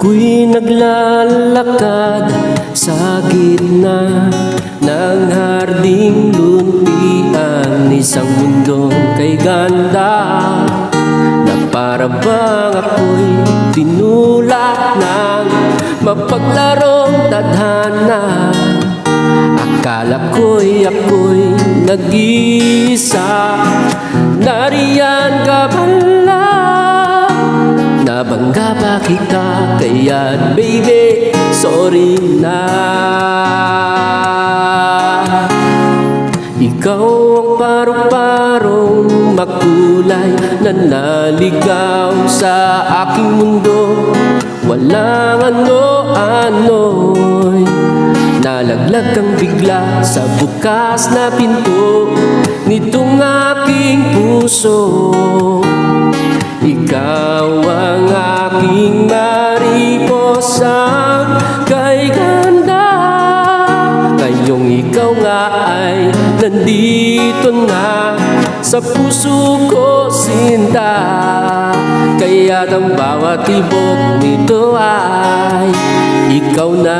Ako'y naglalakad sa gitna ng harding luntian, isang mundong kay ganda na para bang ako'y tinulak ng mapaglarong tadhana. Akala ko'y ako'y nag-iisa, nariyan ka pala. Nabangga ba kita? Kaya baby, sorry na. Ikaw ang parong-parong makulay na naligaw sa aking mundo. Walang ano-ano'y nalaglag kang bigla sa bukas na pinto nitong aking puso. Ikaw ang aking mariposang kay ganda. Ngayong ikaw nga ay nandito na sa puso ko, sinta. Kaya't ang bawat tibok nito ay ikaw na.